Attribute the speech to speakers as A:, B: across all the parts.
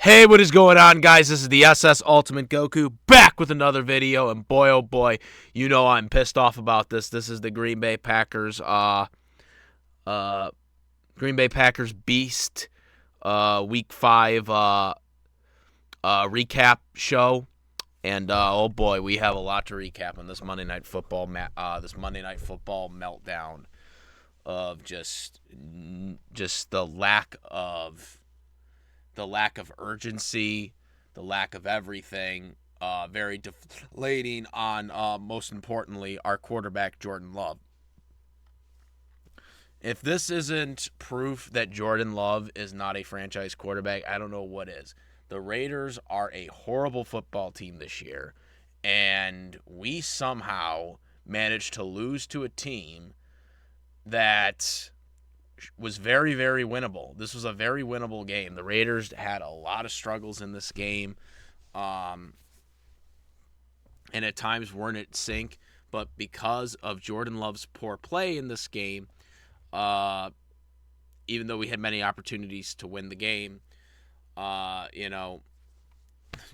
A: Hey, what is going on, guys? This is the SS Ultimate Goku back with another video, and boy, oh boy, you know I'm pissed off about this. This is the Green Bay Packers, Beast, Week 5, recap show, and oh boy, we have a lot to recap on this Monday Night Football, meltdown of just the lack of urgency, the lack of everything, very deflating on, most importantly, our quarterback, Jordon Love. If this isn't proof that Jordon Love is not a franchise quarterback, I don't know what is. The Raiders are a horrible football team this year, and we somehow managed to lose to a team that was very, very winnable. This was a very winnable game. The Raiders had a lot of struggles in this game, and at times weren't at sync. But because of Jordon Love's poor play in this game, even though we had many opportunities to win the game,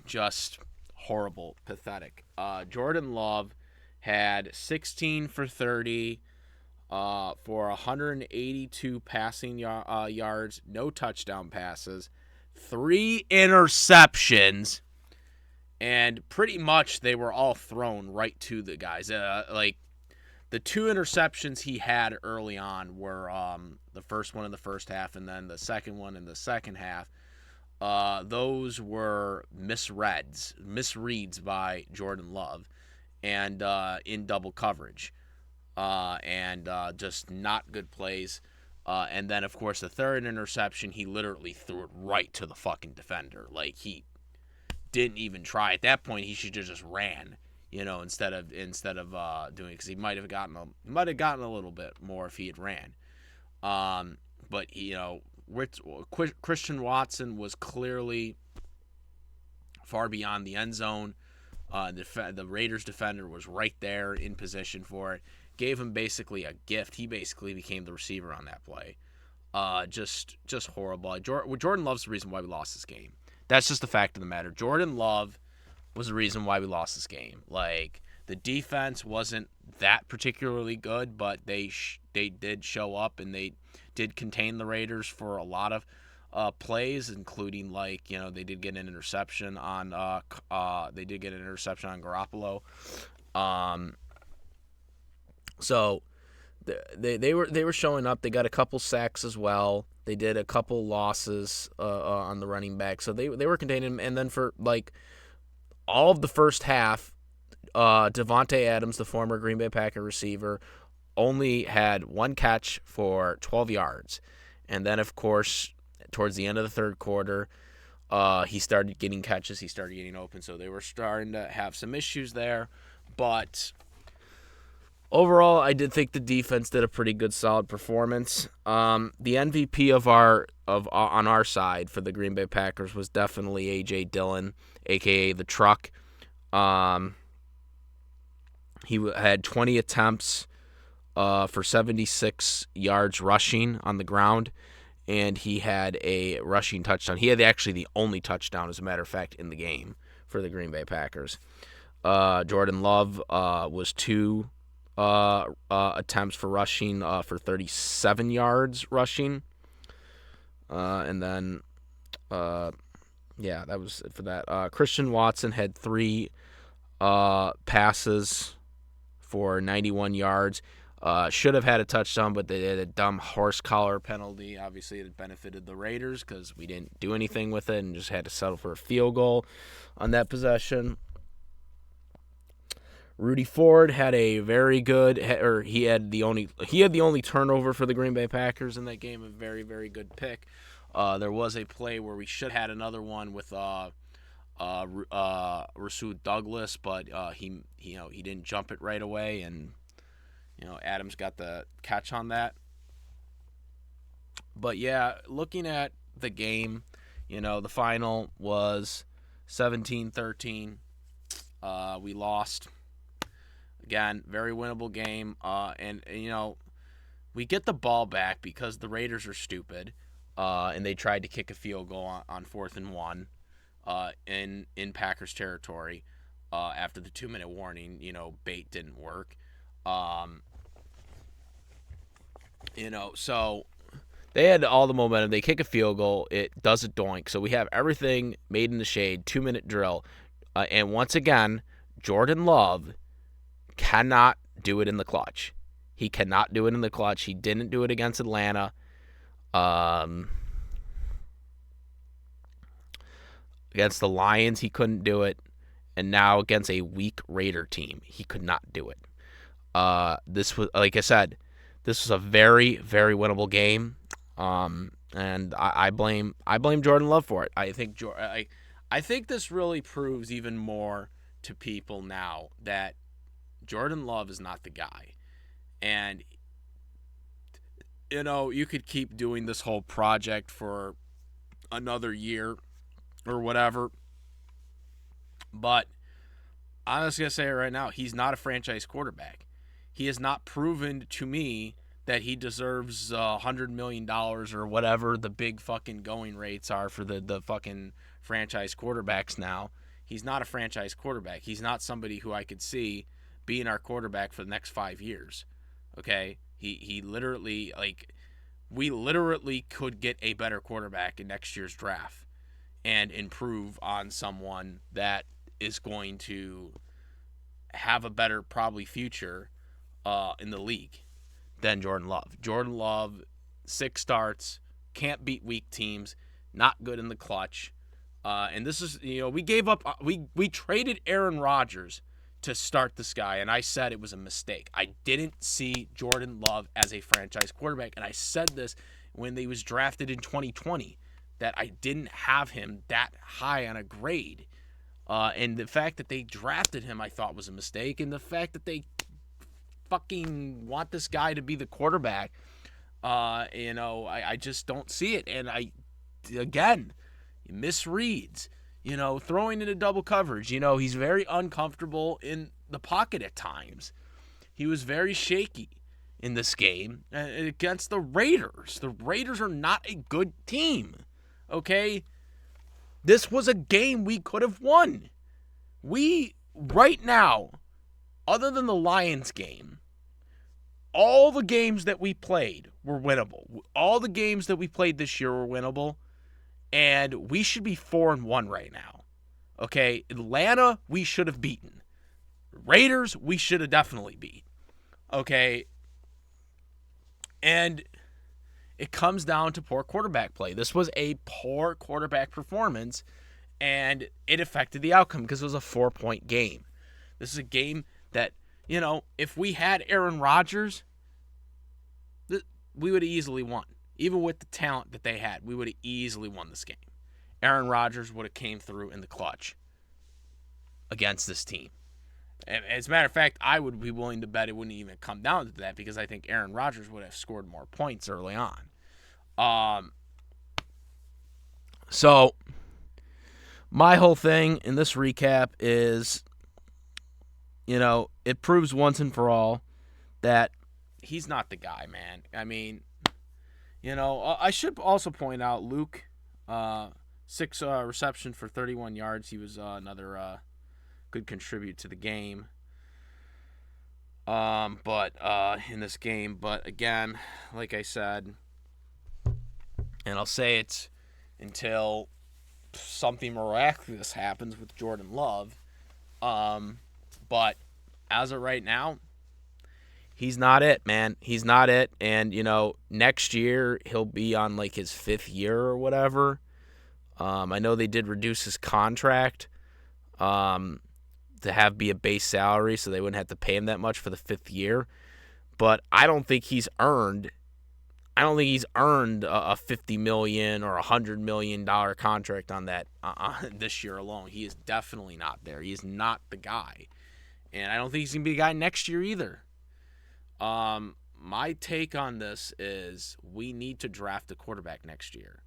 A: just horrible, pathetic. Jordon Love had 16 for 30, for 182 passing yards, no touchdown passes, 3 interceptions, and pretty much they were all thrown right to the guys. Like the 2 interceptions he had early on were the first one in the first half and then the second one in the second half. Those were misreads by Jordon Love, and in double coverage. And just not good plays. And then, of course, the third interception, he literally threw it right to the fucking defender. Like, he didn't even try. At that point, he should have just ran, instead of doing it, because he might have gotten a little bit more if he had ran. But Christian Watson was clearly far beyond the end zone. The Raiders defender was right there in position for it. Gave him basically a gift. He basically became the receiver on that play. Just horrible. Jordon Love's the reason why we lost this game. That's just the fact of the matter. Jordon Love was the reason why we lost this game. Like, the defense wasn't that particularly good, but they did show up, and they did contain the Raiders for a lot of plays, including, they did get an interception on Garoppolo. So they were showing up. They got a couple sacks as well. They did a couple losses on the running back. So they were containing him. And then for all of the first half, Davante Adams, the former Green Bay Packer receiver, only had 1 catch for 12 yards. And then, of course, towards the end of the third quarter, he started getting catches. He started getting open. So they were starting to have some issues there. But overall, I did think the defense did a pretty good, solid performance. The MVP on our side for the Green Bay Packers was definitely A.J. Dillon, a.k.a. the Truck. He had 20 attempts for 76 yards rushing on the ground, and he had a rushing touchdown. He had actually the only touchdown, as a matter of fact, in the game for the Green Bay Packers. Jordon Love was 2 attempts for rushing for 37 yards rushing. And then, that was it for that. Christian Watson had 3 passes for 91 yards. Should have had a touchdown, but they did a dumb horse collar penalty. Obviously, it benefited the Raiders because we didn't do anything with it and just had to settle for a field goal on that possession. Rudy Ford had a very good, he had the only turnover for the Green Bay Packers in that game. A very, very good pick. There was a play where we should have had another one with Rasul Douglas, but he didn't jump it right away, and Adams got the catch on that. But yeah, looking at the game, the final was 17-13. We lost. Again, very winnable game. And we get the ball back because the Raiders are stupid, and they tried to kick a field goal on 4th and 1. in Packers territory after the 2-minute warning. Bait didn't work. So they had all the momentum. They kick a field goal. It does a doink. So we have everything made in the shade, 2-minute drill. And once again, Jordon Love cannot do it in the clutch. He cannot do it in the clutch. He didn't do it against Atlanta. Against the Lions, he couldn't do it. And now against a weak Raider team, he could not do it. This was, like I said, this was a very, very winnable game. And I blame Jordon Love for it. I think this really proves even more to people now that Jordon Love is not the guy. And you could keep doing this whole project for another year or whatever. But I'm just going to say it right now, he's not a franchise quarterback. He has not proven to me that he deserves $100 million or whatever the big fucking going rates are for the fucking franchise quarterbacks now. He's not a franchise quarterback. He's not somebody who I could see being our quarterback for the next 5 years. Okay? He literally, we literally could get a better quarterback in next year's draft and improve on someone that is going to have a better probably future in the league than Jordon Love. Jordon Love, 6 starts, can't beat weak teams, not good in the clutch. And this is, we gave up, we traded Aaron Rodgers to start this guy, and I said it was a mistake. I didn't see Jordon Love as a franchise quarterback, and I said this when he was drafted in 2020, that I didn't have him that high on a grade. And the fact that they drafted him, I thought was a mistake, and the fact that they fucking want this guy to be the quarterback, I just don't see it. And again, misreads, throwing into double coverage. He's very uncomfortable in the pocket at times. He was very shaky in this game against the Raiders. The Raiders are not a good team, okay? This was a game we could have won. Right now, other than the Lions game, all the games that we played were winnable. All the games that we played this year were winnable. And we should be 4-1 right now. Okay? Atlanta, we should have beaten. Raiders, we should have definitely beat. Okay? And it comes down to poor quarterback play. This was a poor quarterback performance, and it affected the outcome because it was a 4-point game. This is a game that, if we had Aaron Rodgers, we would have easily won. Even with the talent that they had, we would have easily won this game. Aaron Rodgers would have came through in the clutch against this team. As a matter of fact, I would be willing to bet it wouldn't even come down to that because I think Aaron Rodgers would have scored more points early on. So my whole thing in this recap is, it proves once and for all that he's not the guy, man. I mean, I should also point out Luke, 6 reception for 31 yards. He was another good contribute to the game. But in this game, but again, like I said, and I'll say it until something miraculous happens with Jordon Love. But as of right now, he's not it, man. He's not it. And, next year he'll be on his 5th year or whatever. I know they did reduce his contract to be a base salary so they wouldn't have to pay him that much for the 5th year. But I don't think he's earned a $50 million or $100 million contract on that this year alone. He is definitely not there. He is not the guy. And I don't think he's going to be the guy next year either. My take on this is we need to draft a quarterback next year.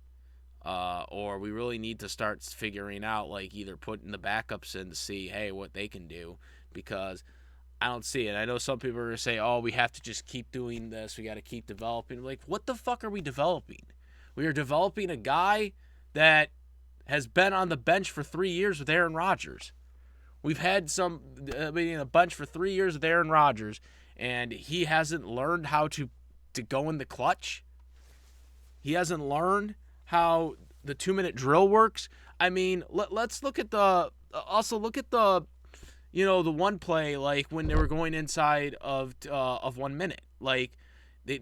A: Or we really need to start figuring out, either putting the backups in to see, hey, what they can do. Because I don't see it. I know some people are going to say, oh, we have to just keep doing this. We got to keep developing. What the fuck are we developing? We are developing a guy that has been on the bench for 3 years with Aaron Rodgers. We've had a bunch for 3 years with Aaron Rodgers, and he hasn't learned how to go in the clutch. He hasn't learned how the 2-minute drill works. I mean, let's look at the the one play, like when they were going inside of 1 minute. Like they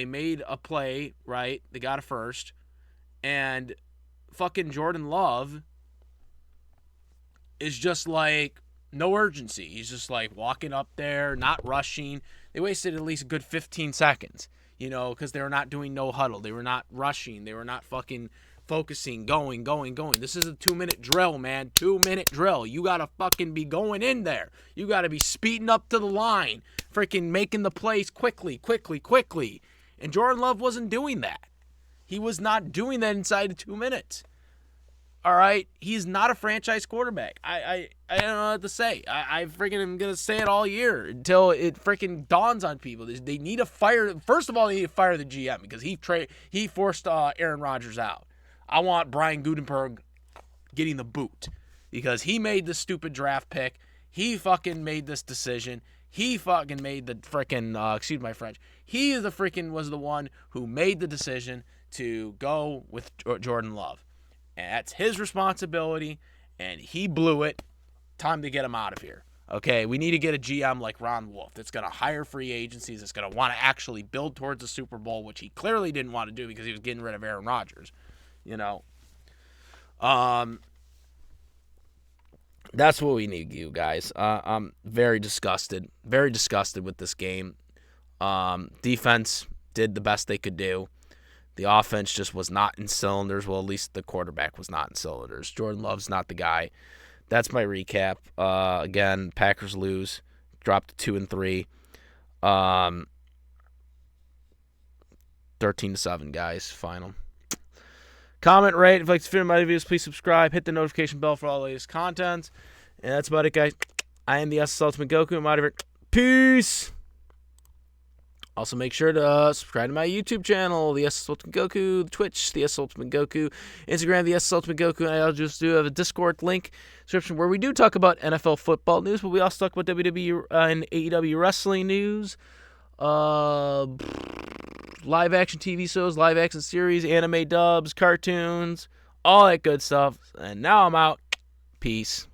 A: made a play, right? They got a first, and fucking Jordon Love is just like no urgency. He's just like walking up there, not rushing. They wasted at least a good 15 seconds, because they were not doing no huddle. They were not rushing. They were not fucking focusing, going. This is a 2-minute drill, man. 2-minute drill. You got to fucking be going in there. You got to be speeding up to the line, freaking making the plays quickly. And Jordon Love wasn't doing that. He was not doing that inside of 2 minutes. All right, he's not a franchise quarterback. I don't know what to say. I freaking am gonna say it all year until it freaking dawns on people. They need to fire. First of all, they need to fire the GM because he forced Aaron Rodgers out. I want Brian Gutenberg getting the boot because he made the stupid draft pick. He fucking made this decision. He fucking made the freaking excuse my French. He is was the one who made the decision to go with Jordon Love. And that's his responsibility, and he blew it. Time to get him out of here. Okay, we need to get a GM like Ron Wolf that's going to hire free agencies, that's going to want to actually build towards the Super Bowl, which he clearly didn't want to do because he was getting rid of Aaron Rodgers. That's what we need, you guys. I'm very disgusted with this game. Defense did the best they could do. The offense just was not in cylinders. Well, at least the quarterback was not in cylinders. Jordon Love's not the guy. That's my recap. Again, Packers lose. Dropped to 2-3. 13-7, guys. Final. Comment, rate. If you like to my videos, please subscribe. Hit the notification bell for all the latest content. And that's about it, guys. I am the SS Ultimate Goku. I'm out of here. Peace. Also, make sure to subscribe to my YouTube channel, the SS Ultimate Goku, the Twitch, the SS Ultimate Goku, Instagram, the SS Ultimate Goku, and I'll just do have a Discord link description where we do talk about NFL football news, but we also talk about WWE and AEW wrestling news, live action TV shows, live action series, anime dubs, cartoons, all that good stuff. And now I'm out. Peace.